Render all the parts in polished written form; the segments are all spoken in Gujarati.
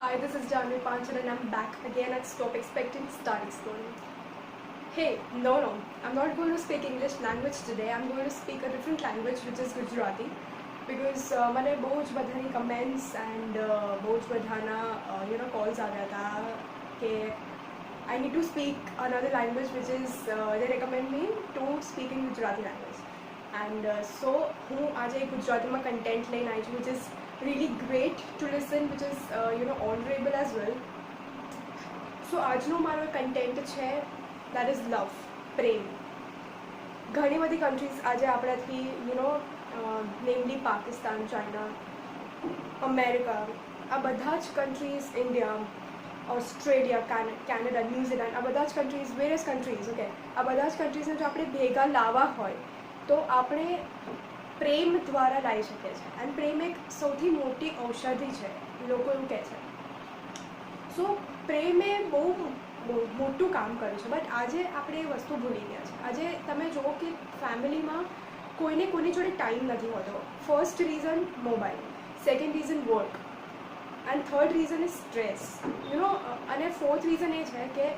Hi, this is Janvi Panchal and I'm back again at Stop Expecting Start Exploring. Hey, no, I'm not going to speak English language today. I'm going to speak a different language which is Gujarati because મને બહુ જ બધાની કમેન્ટ્સ એન્ડ બહુ જ બધાના calls આવ્યા હતા કે I need to speak another language which is they recommend me to speak in Gujarati language. And so હું આજે ગુજરાતીમાં content લઈને આવી છું which is really great to listen, which is honorable as well. So આજનો મારો content છે that is love, પ્રેમ. ઘણી બધી countries આજે આપણાથી namely પાકિસ્તાન, ચાઇના, અમેરિકા, આ બધા જ countries, India, Australia, Canada, New Zealand, આ બધા જ countries, various countries, okay, આ બધા જ countriesને જો આપણે ભેગા લાવવા હોય તો આપણે પ્રેમ દ્વારા લાવી શકીએ છીએ. એન્ડ પ્રેમ એક સૌથી મોટી ઔષધિ છે, લોકો એવું કહે છે. સો પ્રેમે બહુ મોટું કામ કર્યું છે, બટ આજે આપણે એ વસ્તુ ભૂલી ગયા છે. આજે તમે જુઓ કે ફેમિલીમાં કોઈને કોઈની જોડે ટાઈમ નથી હોતો. First reason mobile, second reason work and third reason is stress, અને ફોર્થ રીઝન એ છે કે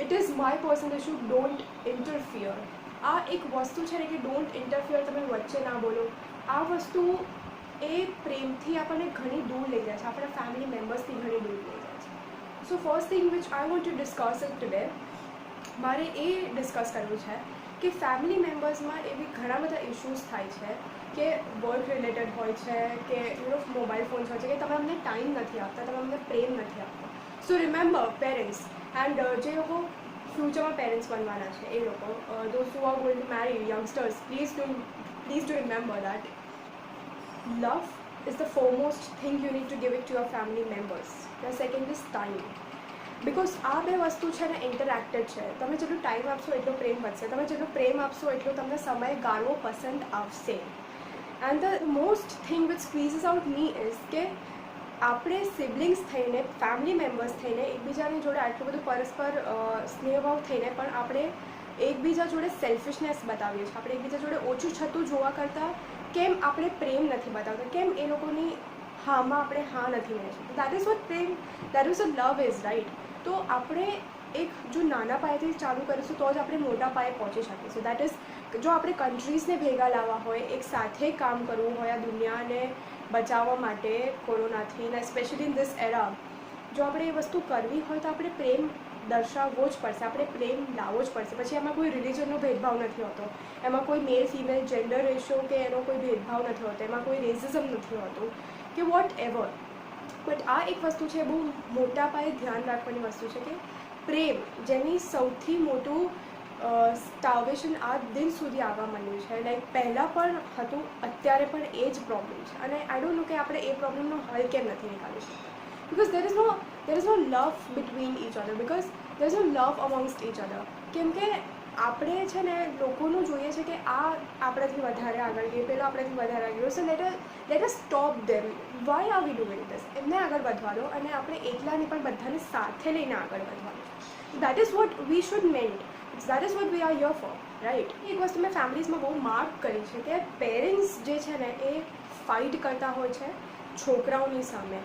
it is my personal issue, don't interfere. આ એક વસ્તુ છે ને કે ડોન્ટ ઇન્ટરફિયર, તમે વચ્ચે ના બોલો. આ વસ્તુ એ પ્રેમથી આપણને ઘણી દૂર લઈ જાય છે, આપણા ફેમિલી મેમ્બર્સથી ઘણી દૂર લઈ જાય છે. So first thing which I want to discuss it today, મારે એ ડિસ્કસ કરવું છે કે ફેમિલી મેમ્બર્સમાં એવી ઘણા બધા ઇશ્યુઝ થાય છે કે વર્ક રિલેટેડ હોય છે કે મોબાઈલ ફોન્સ હોય છે કે તમે અમને ટાઈમ નથી આપતા, તમે અમને પ્રેમ નથી આપતા. સો રિમેમ્બર પેરેન્ટ્સ એન્ડ જે લોકો ફ્યુચરમાં પેરેન્ટ્સ બનવાના છે એ લોકો, those who are going to marry youngsters, please do remember that love is the foremost thing you need to give it to your family members. The second is time, because આ બે વસ્તુ છે ને ઇન્ટરેક્ટેડ છે. તમે જેટલું ટાઈમ આપશો એટલો પ્રેમ વધશે, તમે જેટલો પ્રેમ આપશો એટલો તમને સમય ગાળવો પસંદ આવશે. And the most thing which squeezes out me is કે આપણે સિબલિંગ્સ થઈને, ફેમિલી મેમ્બર્સ થઈને એકબીજાની જોડે આટલું બધું પરસ્પર સ્નેહભાવ થઈને પણ આપણે એકબીજા જોડે સેલ્ફિશનેસ બતાવીએ છીએ. આપણે એકબીજા જોડે ઓછું છતું જોવા કરતાં કેમ આપણે પ્રેમ નથી બતાવતા, કેમ એ લોકોની હામાં આપણે હા નથી કહી શકતા. That is vote Prem, that is vote love is, right. તો આપણે એક જો નાના પાયેથી ચાલુ કરીશું તો જ આપણે મોટા પાયે પહોંચી શકીશું. દેટ ઇઝ જો આપણે કન્ટ્રીઝને ભેગા લાવવા હોય, એક સાથે કામ કરવું હોય આ દુનિયાને બચાવવા માટે કોરોનાથી, ને સ્પેશિયલી ઇન ધીસ એરા, જો આપણે એ વસ્તુ કરવી હોય તો આપણે પ્રેમ દર્શાવવો જ પડશે, આપણે પ્રેમ લાવવો જ પડશે. પછી એમાં કોઈ રિલિજનનો ભેદભાવ નથી હોતો, એમાં કોઈ મેલ ફિમેલ જેન્ડર રેશિયો કે એનો કોઈ ભેદભાવ નથી હોતો, એમાં કોઈ રેસિઝમ નથી હોતું કે વોટ એવર. બટ આ એક વસ્તુ છે, બહુ મોટા પાયે ધ્યાન રાખવાની વસ્તુ છે કે પ્રેમ, જેની સૌથી મોટું સ્ટાર્વેશન આ દિન સુધી આવવા માંડ્યું છે. લાઈક પહેલાં પણ હતું, અત્યારે પણ એ જ પ્રોબ્લેમ છે. અને આઈ ડોન્ટ નો કે આપણે એ પ્રોબ્લેમનો હલ કેમ નથી નીકાળી શકતા. Because there is no love between each other, because there is no love amongst each other. કેમ કે આપણે છે ને લોકોનું જોઈએ છે કે આ આપણાથી વધારે આગળ ગઈ, પેલો આપણાથી વધારે આગળ ગયો. So let us stop them. Why are we doing this? એમને આગળ વધવા દો અને આપણે એકલાને પણ બધાને સાથે લઈને આગળ વધવાનું. That is what we should meant, that is what we are here for, right. એક વસ્તુ મેં ફેમિલીઝમાં બહુ માર્ક કરી છે કે પેરેન્ટ્સ જે છે ને એ ફાઇટ કરતા હોય છે છોકરાઓની સામે.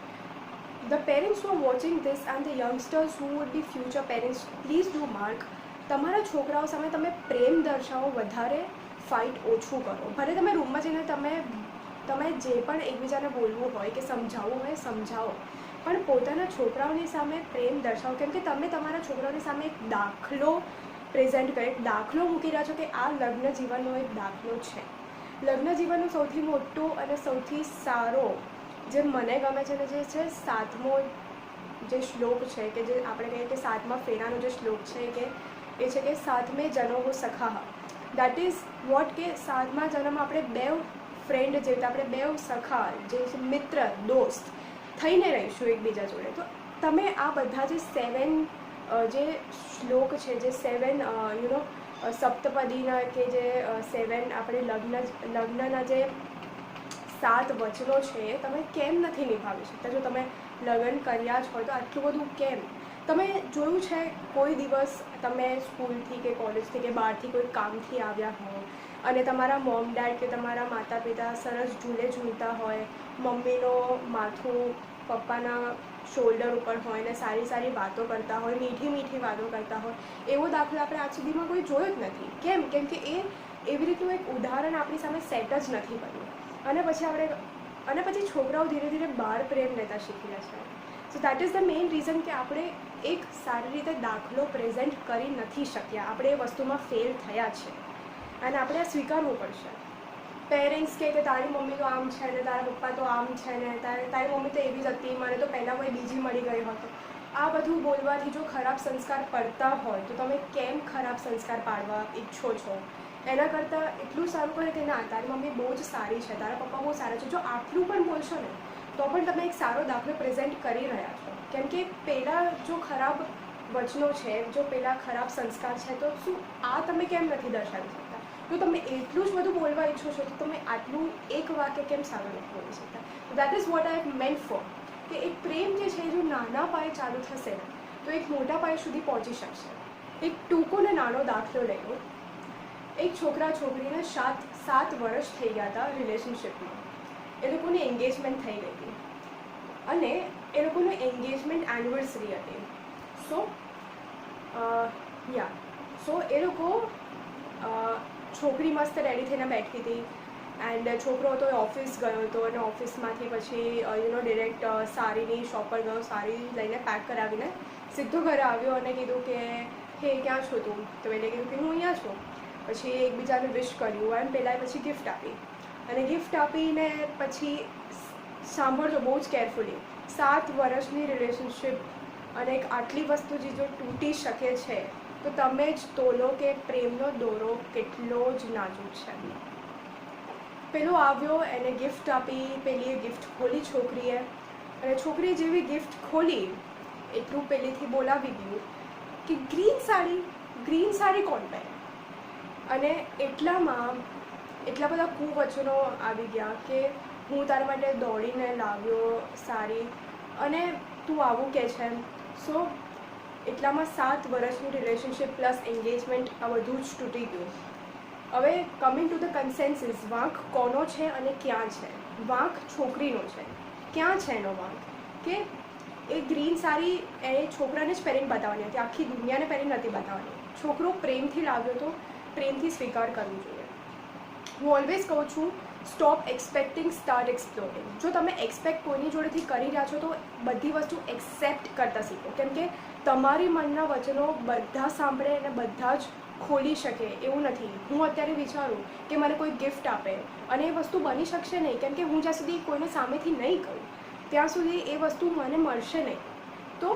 The parents who are watching this and the youngsters who would be future parents, please do mark, તમારા છોકરાઓ સામે તમે પ્રેમ દર્શાવો વધારે, ફાઇટ ઓછું કરો. ભલે તમે રૂમમાં જઈને તમે જે પણ એકબીજાને બોલવું હોય કે સમજાવવું હોય સમજાવો, પણ પોતાના છોકરાઓની સામે પ્રેમ દર્શાવો. કેમ કે તમે તમારા છોકરાઓની સામે એક દાખલો પ્રેઝન્ટ કરે, એક દાખલો મૂકી રહ્યા છો કે આ લગ્ન જીવનનો એક દાખલો છે. લગ્ન જીવનનો સૌથી મોટો અને સૌથી સારો જે મને ગમે છે ને જે છે 7મો જે શ્લોક છે, કે જે આપણે કહીએ કે 7મા ફેરાનો જે શ્લોક છે કે એ છે કે 7મે જન્મો સખા. દેટ ઇઝ વોટ કે 7મા જન્મમાં આપણે બે ફ્રેન્ડ જેવી, આપણે બે સખા જે મિત્ર દોસ્ત થઈને રહીશું એકબીજા જોડે. તો તમે આ બધા જે 7 જે શ્લોક છે, જે 7 સપ્તપદીના કે જે 7 આપણે લગ્નના જે 7 વચનો છે તમે કેમ નથી નિભાવી શકતા? જો તમે લગ્ન કર્યા જ હોય તો આટલું બધું કેમ? તમે જોયું છે કોઈ દિવસ તમે સ્કૂલથી કે કોલેજથી કે બહારથી કોઈ કામથી આવ્યા હો અને તમારા મોમ ડેડ કે તમારા માતા પિતા સરસ ઝૂલે ઝૂલતા હોય, મમ્મીનો માથું પપ્પાના શોલ્ડર ઉપર હોય ને સારી સારી વાતો કરતા હોય, મીઠી મીઠી વાતો કરતા હોય, એવો દાખલો આપણે આજ સુધીમાં કોઈ જોયો જ નથી. કેમ કે એ એવી રીતનું એક ઉદાહરણ આપણી સામે સેટ જ નથી બન્યું. અને પછી છોકરાઓ ધીરે ધીરે બહાર પ્રેમ લેતા શીખી લે છે. So that is the main reason કે આપણે એક સારી રીતે દાખલો પ્રેઝન્ટ કરી નથી શક્યા. આપણે એ વસ્તુમાં ફેલ થયા છે અને આપણે આ સ્વીકારવું પડશે. પેરેન્ટ્સ કહે કે તારી મમ્મી તો આમ છે ને, તારા પપ્પા તો આમ છે ને, તારી મમ્મી તો એવી જ હતી, મને તો પહેલાં કોઈ બીજી મળી ગઈ હતો. આ બધું બોલવાથી જો ખરાબ સંસ્કાર પડતા હોય તો તમે કેમ ખરાબ સંસ્કાર પાડવા ઈચ્છો છો? એના કરતાં એટલું સારું કહે કે ના, તારી મમ્મી બહુ જ સારી છે, તારા પપ્પા બહુ સારા છે. જો આટલું પણ બોલશો ને તો પણ તમે એક સારો દાખલો પ્રેઝન્ટ કરી રહ્યા છો. કેમ કે પહેલાં જો ખરાબ વચનો છે, જો પહેલાં ખરાબ સંસ્કાર છે, તો શું આ તમે કેમ નથી દર્શાવી શકતા? જો તમે એટલું જ બધું બોલવા ઈચ્છો છો તો તમે આટલું એક વાક્ય કેમ સારું નથી બોલી શકતા? That is what I મેન્ટ four. કે એક પ્રેમ જે છે જો નાના પાયે ચાલુ થશે ને તો એક મોટા પાયે સુધી પહોંચી શકશે. એક ટૂંકો ને નાનો દાખલો લઈ લો. એક છોકરા છોકરીને 7 વર્ષ થઈ ગયા હતા રિલેશનશિપમાં. એ લોકોની એન્ગેજમેન્ટ થઈ ગઈ હતી અને એ લોકોનું એન્ગેજમેન્ટ એનિવર્સરી હતી. સો એ લોકો છોકરી મસ્ત રેડી થઈને બેઠી હતી એન્ડ છોકરો તો ઓફિસ ગયો હતો અને ઓફિસમાંથી પછી ડિરેક્ટ સાડીની શોપ પર ગયો, સાડી લઈને પેક કરાવીને સીધો ઘરે આવ્યો અને કીધું કે હે ક્યાં છો તું? તો એને કીધું કે હું અહીંયા છું. પછી એકબીજાને વિશ કર્યું અને પહેલાં પછી ગિફ્ટ આપી અને ગિફ્ટ આપીને પછી સાંભળજો બહુ જ કેરફુલી, 7 વર્ષની રિલેશનશિપ અને એક આટલી વસ્તુ જો તૂટી શકે છે તો તમે જ તોલો કે પ્રેમનો દોરો કેટલો જ નાજુક છે. પેલો આવ્યો, એને ગિફ્ટ આપી, પેલીએ ગિફ્ટ ખોલી છોકરીએ અને છોકરીએ જેવી ગિફ્ટ ખોલી એટલું પેલીથી બોલાવી ગયું કે ગ્રીન સાડી કોણ પહેરે? અને એટલામાં એટલા બધા કુવચનો આવી ગયા કે હું તારા માટે દોડીને લાવ્યો સાડી અને તું આવું કહે છે. સો એટલામાં 7 વર્ષની રિલેશનશિપ પ્લસ એન્ગેજમેન્ટ આ બધું જ તૂટી ગયું. હવે કમિંગ ટુ ધ કન્સેન્સિસ, વાંક કોનો છે અને ક્યાં છે? વાંક છોકરીનો છે. ક્યાં છે એનો વાંક? કે એ ગ્રીન સાડી એ છોકરાને જ પહેરીને બતાવવાની હતી, આખી દુનિયાને પહેરીને નથી બતાવવાની. છોકરો પ્રેમથી લાવ્યો તો પ્રેમથી સ્વીકાર કરવું જોઈએ. હું ઓલવેઝ કહું છું, સ્ટોપ એક્સપેક્ટિંગ, સ્ટાર્ટ એક્સપ્લોરિંગ. જો તમે એક્સપેક્ટ કોઈની જોડેથી કરી રહ્યા છો તો બધી વસ્તુ એક્સેપ્ટ કરતા શીખો. કેમ કે તમારી મનના વચનો બધા સાંભળે અને બધા જ ખોલી શકે એવું નથી. હું અત્યારે વિચારું કે મને કોઈ ગિફ્ટ આપે અને એ વસ્તુ બની શકશે નહીં, કેમ કે હું જ્યાં સુધી કોઈને સામેથી નહીં કહું ત્યાં સુધી એ વસ્તુ મને મળશે નહીં. તો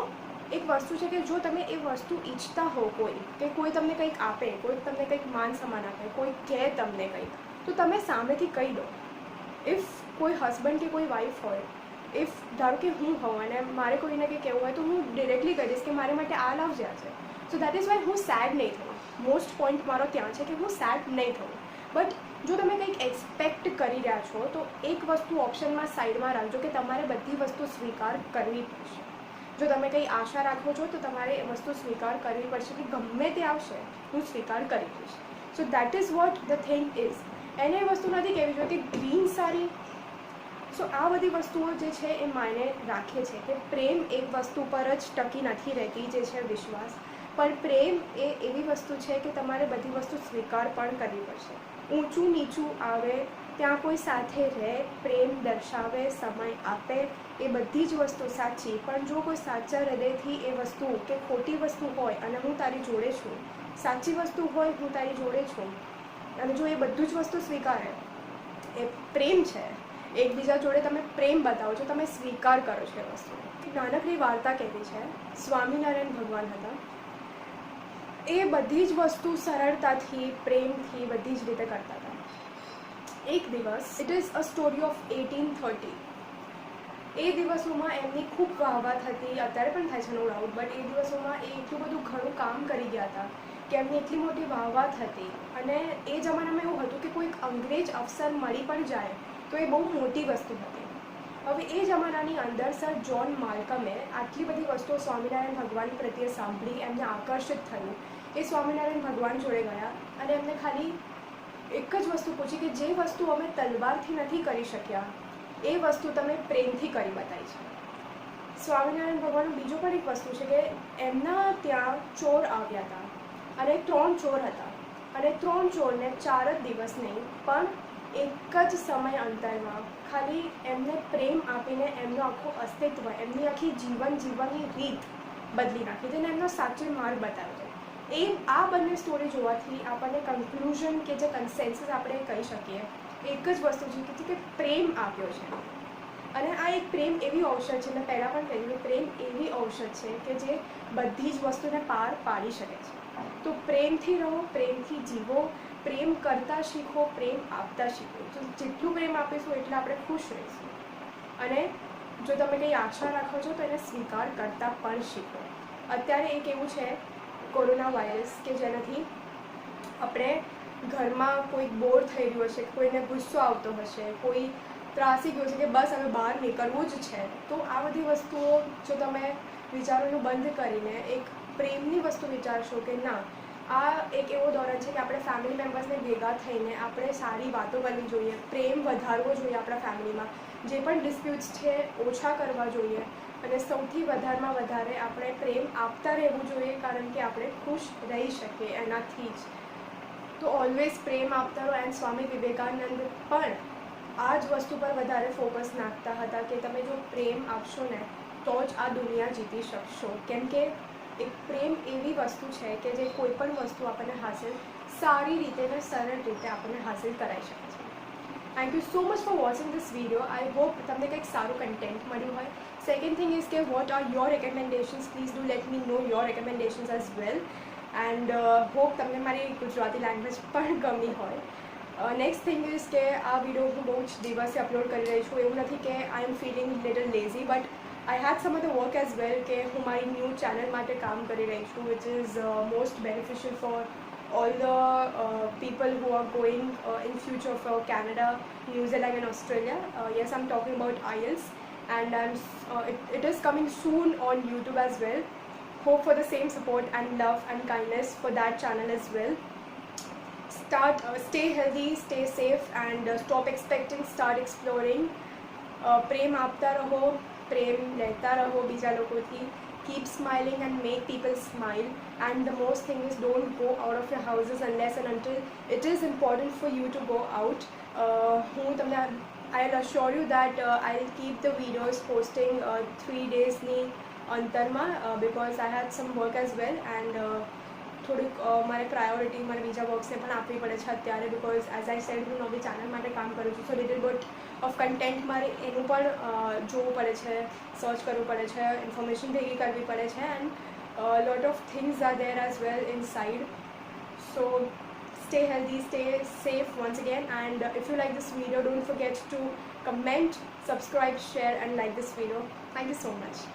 એક વસ્તુ છે કે જો તમે એ વસ્તુ ઈચ્છતા હો કે કોઈ તમને કંઈક આપે, કોઈ તમને કંઈક માન સન્માન આપે, કોઈ કહે તમને કંઈક, તો તમે સામેથી કહી દો. ઇફ કોઈ હસબન્ડ કે કોઈ વાઈફ હોય, ઇફ ધારો કે હું હોઉં અને મારે કોઈને કંઈ કહેવું હોય તો હું ડિરેક્ટલી કહી દઈશ કે મારી માટે આ લાવજે છે. સો દેટ ઇઝ વાય હું સેડ નહીં થઉં. મોસ્ટ પોઈન્ટ મારો ત્યાં છે કે હું સેડ નહીં થઉં. બટ જો તમે કંઈક એક્સપેક્ટ કરી રહ્યા છો તો એક વસ્તુ ઓપ્શનમાં સાઈડમાં રાખજો કે તમારે બધી વસ્તુ સ્વીકાર કરવી પડશે. જો તમે કંઈ આશા રાખો છો તો તમારે એ વસ્તુ સ્વીકાર કરવી પડશે કે ગમે તે આવશે હું સ્વીકાર કરી દઈશ. So that is vote the thing is. એને એ વસ્તુ નથી કહેવી જોઈએ કે ગ્રીન સાડી. સો આ બધી વસ્તુઓ જે છે એ માયને રાખે છે કે પ્રેમ એક વસ્તુ પર જ ટકી નથી રહેતી, જે છે વિશ્વાસ. પણ પ્રેમ એ એવી વસ્તુ છે કે તમારે બધી વસ્તુ સ્વીકાર પણ કરવી પડશે. ઊંચું નીચું આવે ત્યાં કોઈ સાથે રહે, પ્રેમ દર્શાવે, સમય આપે, એ બધી જ વસ્તુ સાચી. પણ જો કોઈ સાચા હૃદયથી એ વસ્તુ કે ખોટી વસ્તુ હોય અને હું તારી જોડે છું, સાચી વસ્તુ હોય હું તારી જોડે છું, અને જો એ બધું જ વસ્તુ સ્વીકારે, એ પ્રેમ છે. એકબીજા જોડે તમે પ્રેમ બતાવો છો, તમે સ્વીકાર કરો છો એ વસ્તુ. નાનકડી વાર્તા કહેવી છે. સ્વામિનારાયણ ભગવાન હતા. એ બધી જ વસ્તુ સરળતાથી, પ્રેમથી, બધી જ રીતે કરતા હતા. એક દિવસ, it is a story of 1830. એ દિવસોમાં એમની ખૂબ વાહવાહ થતી, અત્યારે પણ થાય છે નો ડાઉટ, બટ એ દિવસોમાં એ એટલું બધું ઘણું કામ કરી ગયા હતા કે એમની એટલી મોટી વાહવાહ થતી. અને એ જમાનામાં એવું હતું કે કોઈક અંગ્રેજ અફસર મળી પણ જાય તો એ બહુ મોટી વસ્તુ હતી. હવે એ જમાનાની અંદર સર જ્હોન માલ્કમે આટલી બધી વસ્તુઓ સ્વામિનારાયણ ભગવાન પ્રત્યે સાંભળી, એમને આકર્ષિત થયું. એ સ્વામિનારાયણ ભગવાન જોડે ગયા અને એમને ખાલી એક જ વસ્તુ પૂછી કે જે વસ્તુ અમે તલવારથી નથી કરી શક્યા એ વસ્તુ તમે પ્રેમથી કરી બતાવી છે. સ્વામિનારાયણ ભગવાનનું બીજું પણ એક વસ્તુ છે કે એમના ત્યાં ચોર આવ્યા હતા અને 3 ચોર હતા અને 3 ચોરને 4 જ દિવસ નહીં પણ એક જ સમય અંતરમાં ખાલી એમને પ્રેમ આપીને એમનું આખું અસ્તિત્વ, એમની આખી જીવન જીવવાની રીત બદલી નાખી જેને એમનો સાચો માર્ગ બતાવ્યો છે. આ બંને સ્ટોરી જોવાથી આપણને કન્ક્લુઝન કે જે કન્સેન્સસ આપણે કહી શકીએ એક જ વસ્તુ છે કે પ્રેમ આપ્યો છે. અને આ એક પ્રેમ એવી ઔષધ છે, મેં પહેલાં પણ કહ્યું કે પ્રેમ એવી ઔષધ છે કે જે બધી જ વસ્તુને પાર પાડી શકે છે. તો પ્રેમથી રહો, પ્રેમથી જીવો, પ્રેમ કરતાં શીખો, પ્રેમ આપતા શીખો. તો જેટલું પ્રેમ આપીશું એટલે આપણે ખુશ રહીશું. અને જો તમે કંઈ આશા રાખો છો તો એને સ્વીકાર કરતાં પણ શીખો. અત્યારે એક એવું છે કોરોના વાયરસ કે જેનાથી આપણે ઘરમાં કોઈ બોર થઈ રહ્યું હશે, કોઈને ગુસ્સો આવતો હશે, કોઈ ત્રાસી ગયો છે કે બસ હવે બહાર નીકળવું જ છે, તો આ બધી વસ્તુઓ જો તમે વિચારોનું બંધ કરીને એક પ્રેમની વસ્તુ વિચારશો કે ના, આ એક એવો દોરન છે કે આપણે ફેમિલી મેમ્બર્સને ભેગા થઈને આપણે સારી વાતો કરવી જોઈએ, પ્રેમ વધારવો જોઈએ આપણા ફેમિલીમાં, જે પણ ડિસ્પ્યુટ્સ છે ઓછા કરવા જોઈએ અને સૌથી વધારેમાં વધારે આપણે પ્રેમ આપતા રહેવું જોઈએ કારણ કે આપણે ખુશ રહી શકીએ એનાથી જ. તો ઓલવેઝ પ્રેમ આપતા રહો. એન્ડ સ્વામી વિવેકાનંદ પણ આ જ વસ્તુ પર વધારે ફોકસ નાખતા હતા કે તમે જો પ્રેમ આપશો ને તો જ આ દુનિયા જીતી શકશો. કેમ કે એક પ્રેમ એવી વસ્તુ છે કે જે કોઈ પણ વસ્તુ આપણને હાસિલ સારી રીતે અને સરળ રીતે આપણને હાસિલ કરાવી શકે છે. Thank you so much for watching this video. I hope તમને કંઈક સારું કન્ટેન્ટ મળ્યું હોય. સેકન્ડ થિંગ ઇઝ કે what are your recommendations, please do let me know your recommendations as well. And hope તમને મારી ગુજરાતી લેંગ્વેજ પણ ગમી હોય. નેક્સ્ટ થિંગ ઇઝ કે આ વિડીયો હું બહુ જ દિવસે અપલોડ કરી રહી છું. એવું નથી કે I am feeling little lazy, but I had some other work as well કે હું મારી ન્યૂ ચેનલ માટે કામ કરી રહી છું which is most beneficial for all the people who are going in future for Canada, New Zealand and Australia. Yes, I'm talking about IELTS and it is coming soon on YouTube as well. Hope for the same support and love and kindness for that channel as well. Stay healthy, stay safe and stop expecting, start exploring. પ્રેમ આપતા રહો, પ્રેમ લેતા રહો બીજા લોકોથી. Keep smiling and make people smile. And the most thing is don't go out of your houses unless and until it is important for you to go out. I'll assure you that I'll keep the videos posting 3 daysની અંતરમાં because I had some work as well and થોડીક મારે પ્રાયોરિટી મારે બીજા વર્ક્સને પણ આપવી પડે છે અત્યારે બિકોઝ એઝ આઈ સેડ હું નવી ચેનલ માટે કામ કરું છું. સો લિટલ બટ ઓફ કન્ટેન્ટ મારે એનું પણ જોવું પડે છે, સર્ચ કરવું પડે છે, ઇન્ફોર્મેશન ભેગી કરવી પડે છે and lot of things are there as well in side. So stay healthy, stay safe once again, and if you like this video don't forget to comment, subscribe, share and like this video. Thank you so much.